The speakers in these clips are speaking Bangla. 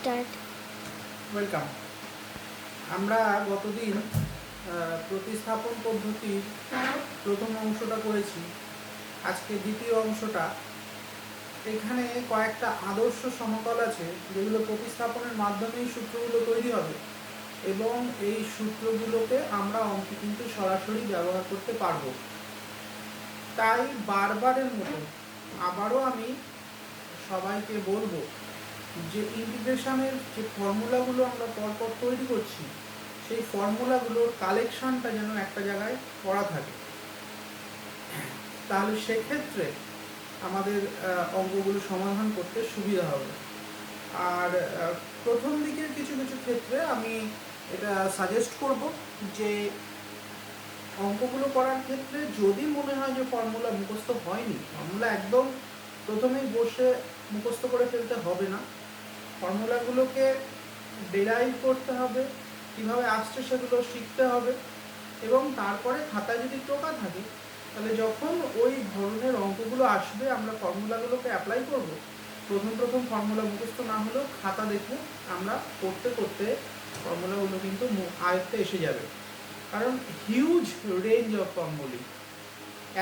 স্টার্ট। ওয়েলকাম। আমরা গতদিন প্রতিস্থাপন পদ্ধতির প্রথম অংশটা করেছি। আজকে দ্বিতীয় অংশটা। এখানে কয়েকটা আদর্শ সমতল আছে যেগুলো প্রতিস্থাপনের মাধ্যমেই সূত্রগুলো তৈরি হবে, এবং এই সূত্রগুলোকে আমরা অঙ্কে কিন্তু সরাসরি ব্যবহার করতে পারবো। তাই বারবারের মতো আবারও আমি সবাইকে বলবো যে ইন্টিগ্রেশনের যে ফর্মুলাগুলো আমরা পরপর তৈরি করছি, সেই ফর্মুলাগুলোর কালেকশনটা যেন একটা জায়গায় করা থাকে। তাহলে সেক্ষেত্রে আমাদের অঙ্কগুলো সমাধান করতে সুবিধা হবে। আর প্রথম দিকের কিছু কিছু ক্ষেত্রে আমি এটা সাজেস্ট করব যে অঙ্কগুলো করার ক্ষেত্রে যদি মনে হয় যে ফর্মুলা মুখস্থ হয়নি, ফর্মুলা একদম প্রথমেই বসে মুখস্থ করে ফেলতে হবে না। ফর্মুলাগুলোকে ডেরাইভ করতে হবে, কীভাবে আসছে সেগুলো শিখতে হবে, এবং তারপরে খাতায় যদি টোকা থাকে তাহলে যখন ওই ধরনের অঙ্কগুলো আসবে আমরা ফর্মুলাগুলোকে অ্যাপ্লাই করব। প্রথম ফর্মুলা মুখস্থ না হলেও খাতা দেখে আমরা করতে করতে ফর্মুলাগুলো কিন্তু আয়ত্তে এসে যাবে। কারণ হিউজ রেঞ্জ অফ ফর্মুলি,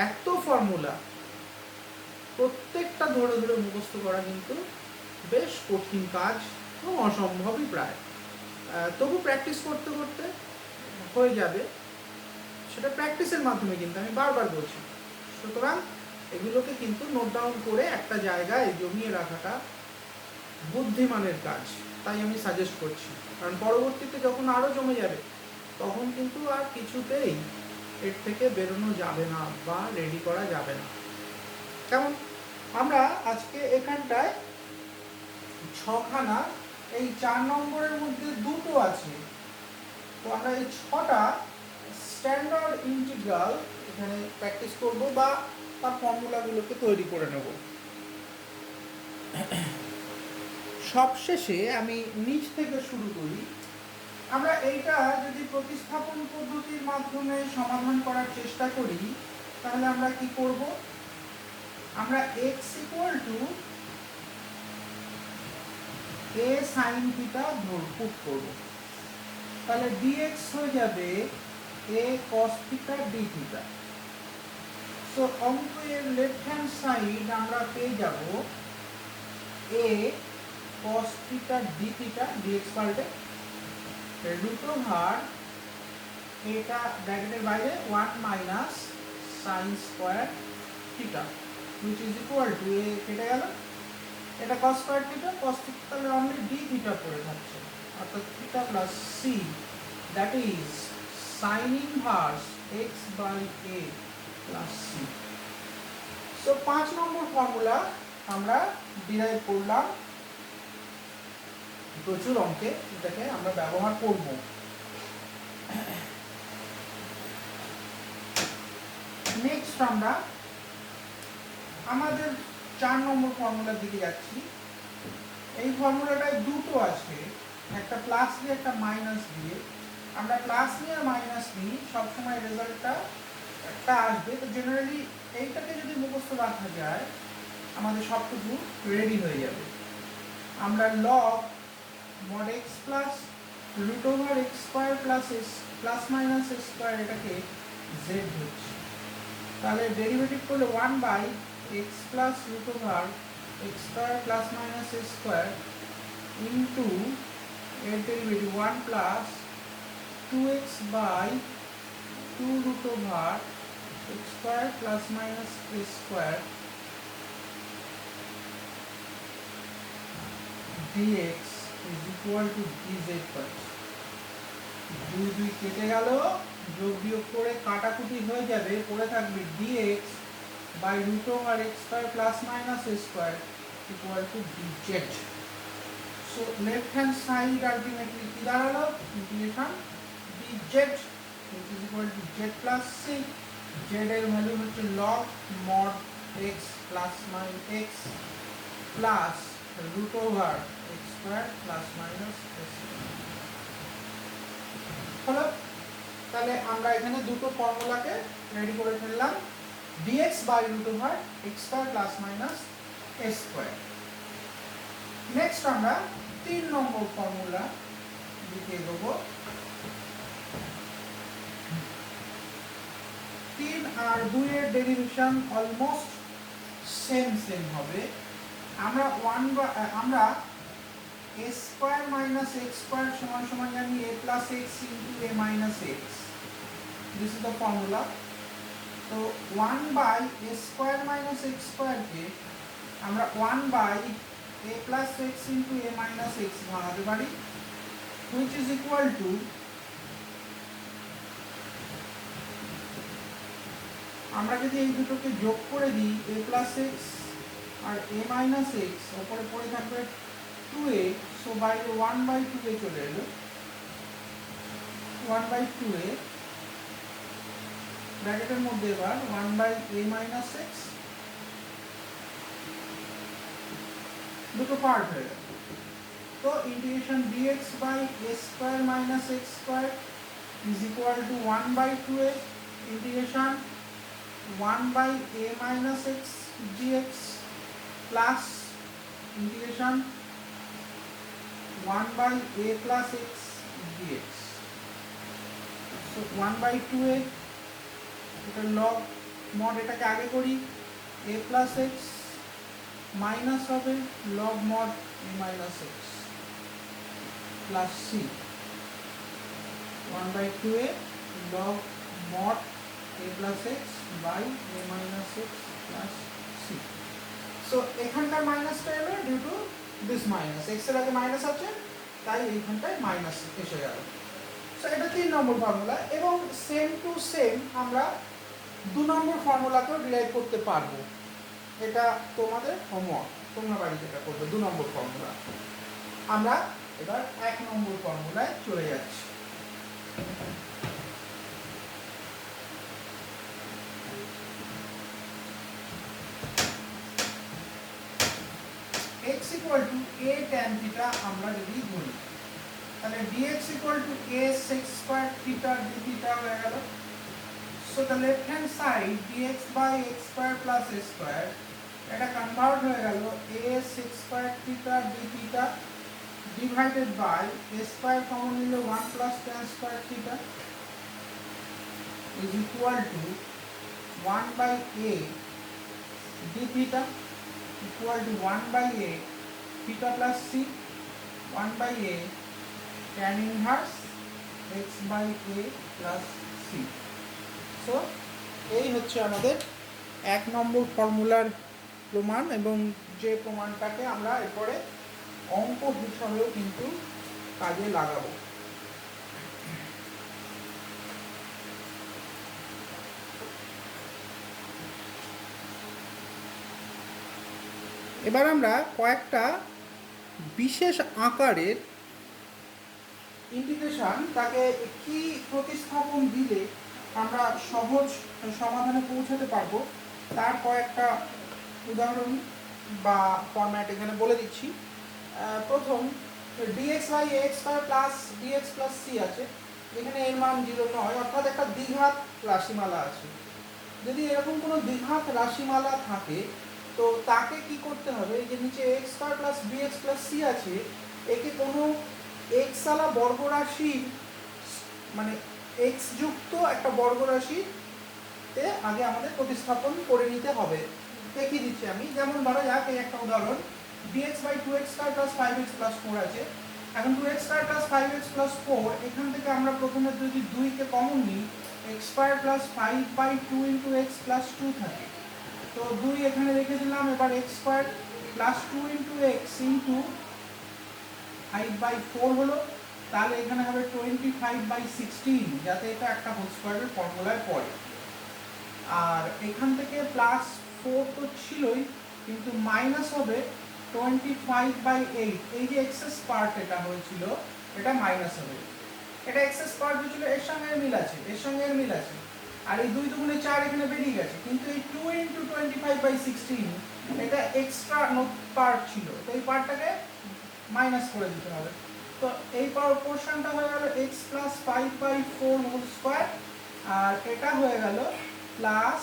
এত ফর্মুলা প্রত্যেকটা ধরে ধরে মুখস্থ করা কিন্তু বেশ কঠিন কাজ এবং অসম্ভবই প্রায়। তবু প্র্যাকটিস করতে করতে হয়ে যাবে, সেটা প্র্যাকটিসের মাধ্যমে, কিন্তু আমি বারবার বলছি। সুতরাং এগুলোকে কিন্তু নোট ডাউন করে একটা জায়গায় জমিয়ে রাখাটা বুদ্ধিমানের কাজ, তাই আমি সাজেস্ট করছি। কারণ পরবর্তীতে যখন আরও জমে যাবে তখন কিন্তু আর কিছুতেই এর থেকে বেরোনো যাবে না বা রেডি করা যাবে না। কেমন? আমরা আজকে এখানটায় ছখানা, এই 4 নম্বরের মধ্যে দুটো আছে, তো আমরা এই 6টা স্ট্যান্ডার্ড ইন্টিগ্রাল এখানে প্র্যাকটিস করব বা তার ফর্মুলাগুলোকে তৈরি করে নেব। সবশেষে আমি নিচ থেকে শুরু করি। আমরা এইটা যদি প্রতিস্থাপন পদ্ধতির মাধ্যমে সমাধান করার চেষ্টা করি তাহলে আমরা কি করব? আমরা x = a sin theta put করব। তাহলে dx হয়ে যাবে a cos theta d theta. So অঙ্কের লেফট হ্যান্ড সাইড আমরা পেয়ে যাব a cos theta d theta, dx পাল্টে √ এটা ব্র্যাকেটের বাইরে 1 minus sine square theta, which is equal to a কেটে গেল, এটা cos square theta, cos theta তাহলে অনলি d থিটা পড়ে থাকছে, অর্থাৎ theta plus c, that is sine inverse x by a plus c। So 5 number formula আমরা ডিরাইভ করলাম, প্রচুর অঙ্কে এটাকে আমরা ব্যবহার করব। নেক্সট আমরা আমাদের 4 নম্বর ফর্মুলার দিকে যাচ্ছি। এই ফর্মুলাটায় দুটো আছে, একটা প্লাস দিয়ে একটা মাইনাস দিয়ে। আমরা প্লাস নিয়ে আর মাইনাস নিই, সবসময় রেজাল্টটা একটা আসবে। তো জেনারেলি এইটাকে যদি মুখস্থ রাখা যায় আমাদের সব কিছু রেডি হয়ে যাবে। আমরা log mod x plus √x square plus s plus minus s square এটাকে z হচ্ছে, তাহলে ডেরিভেটিভ করলে 1 by x plus √x square plus minus s square into এর derivative 1 plus 2x by 2√x square plus minus s square dx is equal to dz পাচ্ছি। 2 2 কেটে গেল, যোগ বিয়োগ করে কাটাকুটি হয়ে যাবে, পড়ে থাকবে dx by √x square plus minus s square equal to dz। So left hand side ultimately কি দাঁড়ালো? Integration dz which is equal to z plus c। z এর ভ্যালু হচ্ছে log mod x plus minus x plus √x square plus minus s। হলো? তাহলে আমরা এখানে দুটো ফর্মুলাকে রেডি করে ফেললাম, dx by √x square plus minus s square. Next আমরা 3 নম্বর ফর্মুলা লিখে দেবো। 3 আর 2 এর ডেরিভেশন অলমোস্ট সেম হবে। আমরা a square minus x square সমান সমান জানি a plus x into a minus x। This is the formula. তো 1 by a square minus x স্কয়ারকে আমরা 1 by a plus x into a minus x ভাঙাতে পারি, which is equal to আমরা যদি এই দুটোকে যোগ করে দিই a প্লাস x আর a মাইনাস x, ওপরে পড়ে থাকবে 2a, সো বাইরে 1 বাই 2a চলে এলো। 1 বাই 2a ব্র্যাকেটের মধ্যে এবার 1 বাই a মাইনাস x, দুটো পার্ট হয়ে গেল। তো integration dx by a square minus x square is equal to 1 by 2a integration 1 by a minus x dx plus integration 1 by a plus x dx. So 1 by 2a এটা log mod এটাকে আগে করি, a plus x minus হবে log mod a minus x plus c, 1 by 2a log mod a plus x by a minus x plus c. So এখানকার মাইনাসটা এলো due to this minus, x এর আগে মাইনাস আছে তাই এইখানটায় মাইনাস এসে গেল। সো এটা 3 নম্বর ফর্মুলা, এবং সেম টু সেম আমরা 2 নম্বর ফর্মুলাকেও ডিরাইভ করতে পারবো। এটা তোমাদের হোমওয়ার্ক, তোমরা বাড়িতে এটা করবে 2 নম্বর ফর্মুলা। আমরা এবার 1 নম্বর ফর্মুলায় চলে যাচ্ছি। x equal to a tan theta আমরা যদি ধরি, তাহলে dx equal to a sec square theta d theta হয়ে গেল। So the left hand side dx by x square plus a square এটা কনভার্ট হয়ে গেল a sec square theta d theta divided by a square common নিলে 1 plus tan square theta is equal to 1 by a d theta equal to 1 by a theta plus c, 1 by a tan inverse x by a plus c. So এই হচ্ছে আমাদের 1 নম্বর ফর্মুলার প্রমাণ, এবং যে প্রমাণটাকে আমরা এরপরে অঙ্ক হিসাবেও কিন্তু কাজে লাগাবো। এবার আমরা কয়েকটা বিশেষ আকারের ইন্টিগ্রেশন, তাকে কি প্রতিস্থাপন দিলে আমরা সহজ সমাধানে পৌঁছাতে পারবো তার কয়েকটা উদাহরণ বা ফরম্যাট এখানে বলে দিচ্ছি। প্রথম dx by ax square plus dx plus c আছে, এখানে এর মান 0 নয়, অর্থাৎ একটা দ্বিঘাত রাশিমালা আছে। যদি এরকম কোনো দ্বিঘাত রাশিমালা থাকে তো তাকে কি করতে হবে, যে নিচে x square plus bx plus c আছে, একে কোনো x আলা বর্গরাশি, মানে x যুক্ত একটা বর্গরাশিতে আগে আমাদের প্রতিস্থাপন করে নিতে হবে। দেখিয়ে দিচ্ছি আমি, যেমন ধরা যাক এই একটা উদাহরণ, dx by 2x square plus 5x plus 4 আছে। এখন 2x square plus 5x plus 4, এখান থেকে আমরা প্রথমে যদি 2 কে কমন নিই, x square plus 5 by 2 into x plus 2 থাকে। তো 2 এখানে রেখে দিলাম, এবার x square plus 2 into x into 5 by 4 হলো, তাহলে এখানে হবে 25 বাই 16, যাতে এটা একটা হোল স্কয়ারের ফর্মুলায় পড়ে। আর এখান থেকে প্লাস 4 তো ছিলই, কিন্তু মাইনাস হবে 25 বাই 8, এই যে এক্সেস পার্ট এটা হয়েছিল এটা মাইনাস হবে। এটা এক্সেস পার্ট হয়েছিল, এর সঙ্গে এর মিল আছে, আর এই 2 দুগুণে 4 এখানে বেরিয়ে গেছে, কিন্তু এই 2 ইন্টু 25 বাই 16 এটা এক্সট্রা পার্ট ছিল, তো এই পার্টটাকে মাইনাস করে দিতে হবে। তো এই পোর্শনটা হয়ে গেল x plus 5 by 4 whole square, আর এটা হয়ে গেল plus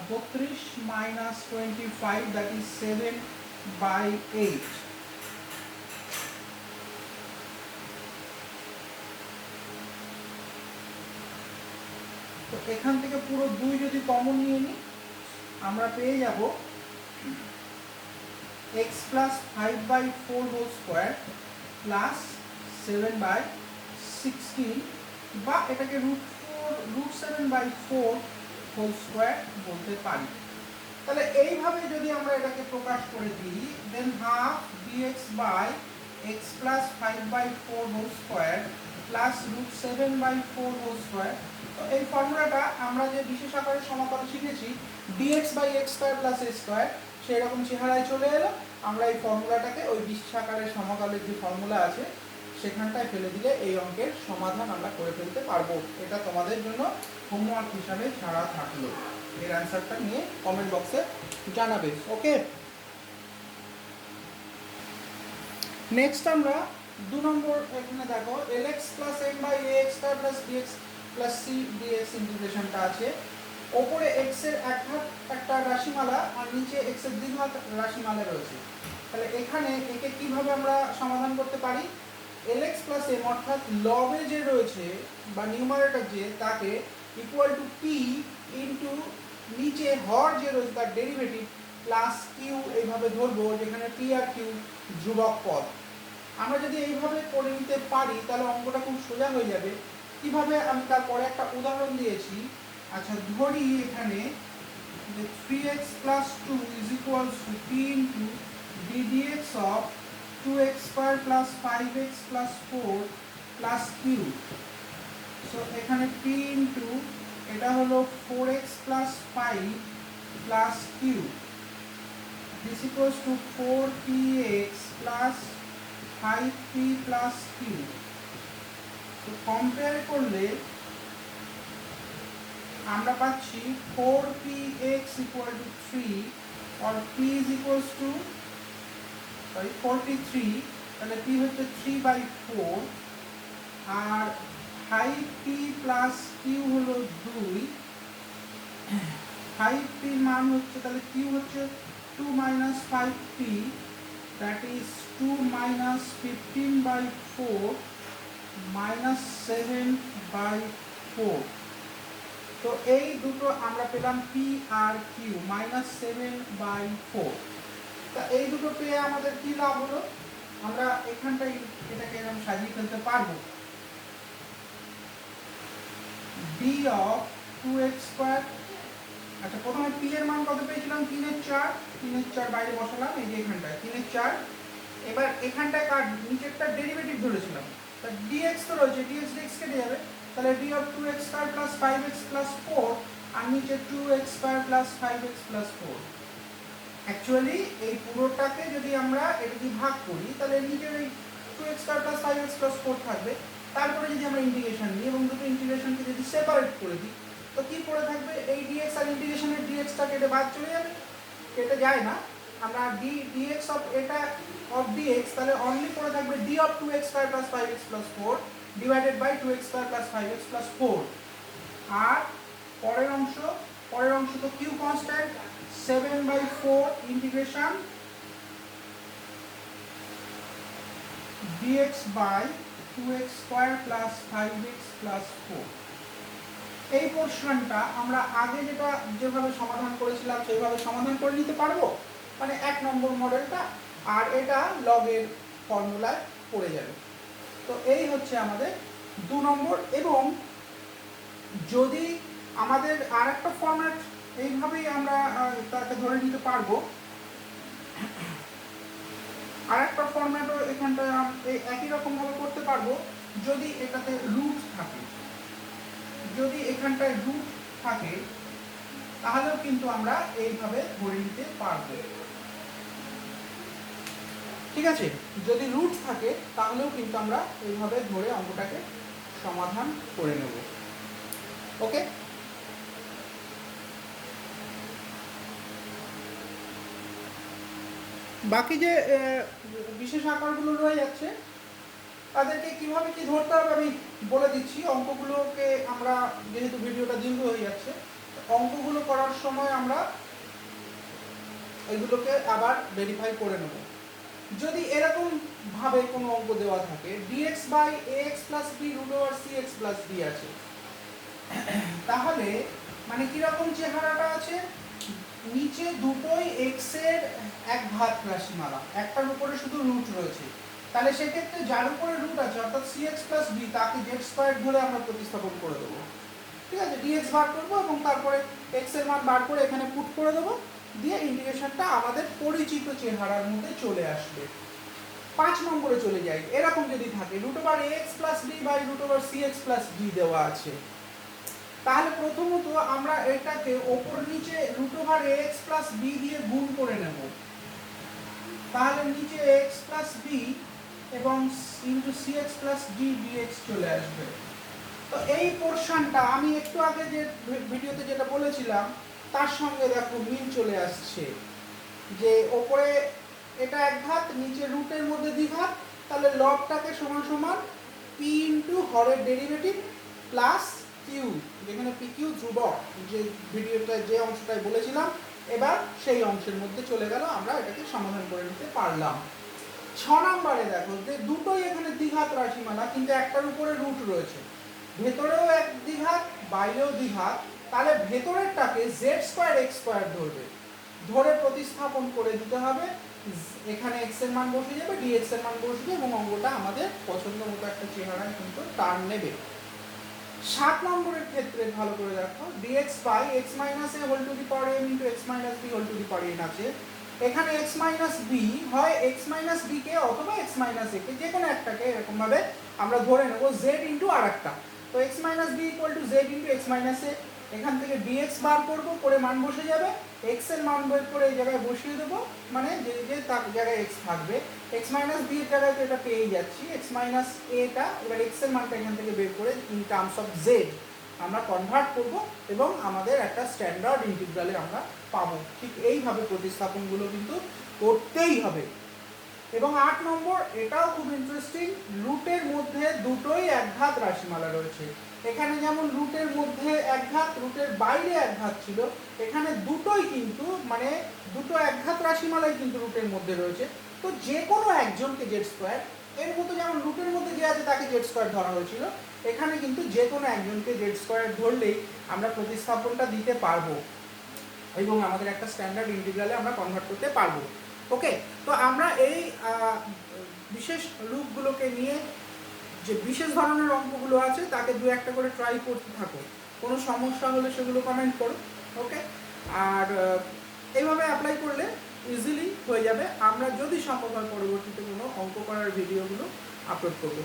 32 minus 25, that is 7 by 8। এখান থেকে পুরো 2 যদি কমন নিয়ে নিই, আমরা পেয়ে যাব x plus 5/4 whole square plus 7/16, বা এটাকে √7/4 হোল স্কোয়ার বলতে পারি। তাহলে এইভাবে যদি আমরা এটাকে প্রকাশ করে দিই, then half dx by x plus 5/4 whole square plus √7/4 whole square. তো এই ফর্মুলাটা আমরা যে বিশেষ আকারে সমাকলন শিখেছি dx by x square plus a square, সেই রকম চেহারায় চলে এলো। আমরা এই ফর্মুলাটাকে ওই বিশেষ আকারের সমাকলের যে ফর্মুলা আছে সেখানটায় ফেলে দিলে এই অঙ্কের সমাধান আমরা করে ফেলতে পারবো। এটা তোমাদের জন্য হোমওয়ার্ক হিসাবে ছাড়া থাকলো। এর অ্যান্সারটা নিয়ে কমেন্ট বক্সে জানাবে। ওকে, নেক্সট আমরা 2 নম্বর এখানে দেখো lx plus m by ax square plus bx plus c dx ইন্টিগ্রেশনটা আছে। ওপরে x এর এক হাত একটা রাশিমালা আর নিচে x এর দ্বিঘাত রাশিমালা রয়েছে। তাহলে এখানে একে কিভাবে আমরা সমাধান করতে পারি? lx প্লাস m অর্থাৎ লবে যে রয়েছে বা নিউমারেটর যে, তাকে ইকুয়াল টু p ইনটু নিচে হর যে রয়েছে তার ডেরিভেটিভ প্লাস কিউ এইভাবে ধরবো, যেখানে p আর q ধ্রুবক পদ। আমরা যদি এইভাবে করে নিতে পারি তাহলে অঙ্কটা খুব সোজা হয়ে যাবে। কিভাবে, আমি তারপরে একটা উদাহরণ দিয়েছি। আচ্ছা, ধরি এখানে যে 3x plus 2 is equals to p into d dx of 2x square plus 5x plus 4 plus q। So এখানে p ইনটু এটা হলো 4x plus 5 plus q, this equals to 4px plus 5p plus q। তো কম্পেয়ার করলে আমরা পাচ্ছি 4px ইকুয়াল টু 3 और p ইজ ইকুয়ালস টু 43, তাহলে p হচ্ছে 3/4 আর 5p প্লাস q হলো 2। 5p মান হচ্ছে, তাহলে q হচ্ছে 2 minus 5p, that is 2 minus 15/4 minus 7/4। তো এই দুটো আমরা পেলাম p আর q -7/4। তা এই দুটো পেয়ে আমাদের কি লাভ হলো? আমরা এখানটাই এটাকে এরকম সাজিয়ে ফেলতে পারবো। d of 2x square. আচ্ছা, প্রথমে p এর মান কত পেয়েছিলাম? 3/4 বাইরে বসালাম, এই যে এখানটায় 3/4। এবার এখানটায় কার নিচেরটা ডেরিভেটিভ ধরেছিলাম, তা dx তো রয়েছে, dx dx কেটে যাবে। তাহলে d of 2x square plus 5x plus 4 আর নিচে 2x square plus 5x plus 4। Actually এই পুরোটাকে যদি আমরা এটা দিয়ে ভাগ করি তাহলে নিচের এই 2x square plus 5x plus 4 থাকবে। তারপরে যদি আমরা ইন্টিগ্রেশন নিই এবং দুটো ইন্টিগ্রেশনকে যদি সেপারেট করে দিই, তো কি পড়ে থাকবে? এই dx আর ইন্টিগ্রেশনের dxটা কেটে বাদ চলে যাবে, কেটে যায় না। আমরা dx অফ এটা অফ dx, তাহলে অনলি পড়ে থাকবে d of 2x square plus 5x plus 4 divided by 2x square plus 5x plus 4। আর পরের অংশ তো q constant, 7/4 integration dx by 2x square plus 5x plus 4। এই পোর্শনটা আমরা আগে যেভাবে সমাধান করেছিলাম সেইভাবে সমাধান করে নিতে পারবো, মানে 1 নম্বর মডেলটা, আর এটা লগের ফর্মুলায় পড়ে যাবে। তো এই হচ্ছে আমাদের 2 নম্বর। এবং যদি আমাদের আর একটা ফর্ম্যাট এইভাবেই আমরা তাকে ধরে নিতে পারবো, আর একটা ফর্ম্যাটও এখানটায় একই রকমভাবে করতে পারবো। যদি এটাতে রুট থাকে, যদি এখানটায় রুট থাকে তাহলেও কিন্তু আমরা এইভাবে ধরে নিতে পারবো। ঠিক আছে, যদি রুট থাকে তাহলেও কিন্তু আমরা এইভাবে ধরে অঙ্কটাকে সমাধান করে নেব। ওকে, বাকি যে বিশেষ আকারগুলো রয়ে যাচ্ছে তাদেরকে কিভাবে কি ধরতে হবে আমি বলে দিচ্ছি। অঙ্কগুলোকে আমরা, যেহেতু ভিডিওটা দীর্ঘ হয়ে যাচ্ছে, অঙ্কগুলো করার সময় আমরা এগুলোকে আবার ভেরিফাই করে নেব। যদি এরকম ভাবে কোনো অঙ্ক দেওয়া থাকে dx by ax plus b root over cx plus d আছে, তাহলে মানে কিরকম চেহারাটা আছে, নিচে দুটোই এক্স এর এক ঘাত রাশিমালা, একটার উপরে শুধু রুট রয়েছে, তাহলে সেক্ষেত্রে যার উপরে রুট আছে অর্থাৎ cx প্লাস বি তাকে জেড স্কোয়ার ধরে আমরা প্রতিস্থাপন করে দেবো। ঠিক আছে, dx বার করবো এবং তারপরে x এর মান বার করে এখানে পুট করে দেবো, দিয়ে ইন্টিগ্রেশনটা আমাদের পরিচিত চেহারার মধ্যে চলে আসবে। 5 নম্বরে চলে যাই, এরকম যদি থাকে root over X plus B by root over CX plus D দেওয়া আছে, তাহলে প্রথমত আমরা এটাকে ওপর নিচে root over X plus B দিয়ে গুণ করে নেব, তাহলে নিচে এক্স প্লাস বি এবং into CX plus D DX চলে আসবে। তো এই পোর্শনটা আমি একটু আগে যে ভিডিওতে যেটা বলেছিলাম তার সঙ্গে দেখো মিল চলে আসছে, যে ওপরে এটা এক ঘাত নিচে রুটের মধ্যে দ্বিঘাত, তাহলে লবটাকে সমান সমান পি ইন্টু হরের ডেরিভেটিভ প্লাস কিউ, যেখানে পি কিউ ধ্রুবক, যে ভিডিওটা যে অংশটাই বলেছিলাম এবার সেই অংশের মধ্যে চলে গেল, আমরা এটাকে সমাধান করে নিতে পারলাম। 6 নম্বরে দেখো যে দুটোই এখানে দ্বিঘাত রাশিমালা কিন্তু একটার উপরে রুট রয়েছে, ভেতরেও এক দ্বিঘাত বাইরেও দ্বিঘাত, তাহলে ভেতরেরটাকে জেড স্কোয়ার এক্স স্কোয়ার ধরবে, ধরে প্রতিস্থাপন করে দিতে হবে, এখানে x এর মান বসে যাবে, dx এর মান বসবে এবং অঙ্কটা আমাদের পছন্দ মতো একটা চেহারায় কিন্তু টার্ন নেবে। 7 নম্বরের ক্ষেত্রে ভালো করে দেখো, dx by x minus a whole to the power m into x minus b whole to the power n আছে, এখানে x মাইনাস b হয় x মাইনাস b কে অথবা x মাইনাস a কে যে কোনো একটাকে এরকম ভাবে আমরা ধরে নেব z ইনটু আরেকটা, তো x minus b equal to z into x minus a, এখান থেকে dx বার করব, করে মান বসে যাবে, x এর মান বের করে এই জায়গায় বসিয়ে দেবো, মানে যে যে তার জায়গায় x থাকবে, x মাইনাস b এর জায়গায় তো এটা পেয়ে যাচ্ছি, x মাইনাস a টা এবার x এর মানটা এখান থেকে বের করে ইন টার্মস অফ z আমরা কনভার্ট করব এবং আমাদের একটা স্ট্যান্ডার্ড ইন্টিগ্রালে আমরা পাবো। ঠিক এইভাবে প্রতিস্থাপনগুলো কিন্তু করতেই হবে। এবং 8 নম্বর, এটাও খুব ইন্টারেস্টিং, রুটের মধ্যে দুটোই একঘাত রাশিমালা রয়েছে, এখানে যেমন রুটের মধ্যে একঘাত রুটের বাইরে একঘাত ছিল, এখানে দুটোই কিন্তু মানে দুটো একঘাত রাশিমালাই কিন্তু রুটের মধ্যে রয়েছে, তো যে কোনো একজনকে জেড স্কোয়ার, এর মতো যেমন রুটের মধ্যে যে আছে তাকে জেড স্কোয়ার ধরা হয়েছিল, এখানে কিন্তু যে কোনো একজনকে জেড স্কোয়ার ধরলেই আমরা প্রতিস্থাপনটা দিতে পারবো এবং আমাদের একটা স্ট্যান্ডার্ড ইন্টিগ্রালে আমরা কনভার্ট করতে পারবো। ওকে, তো আমরা এই বিশেষ রূপগুলোকে নিয়ে যে বিশেষ ধরনের অঙ্কগুলো আছে তাকে দু একটা করে ট্রাই করতে থাকো, কোনো সমস্যা হলে সেগুলো কমেন্ট করো। ওকে, আর এইভাবে অ্যাপ্লাই করলে ইজিলি হয়ে যাবে, আমরা যদি সম্ভব হয় পরবর্তীতে কোনো অঙ্ক করার ভিডিওগুলো আপলোড করবো।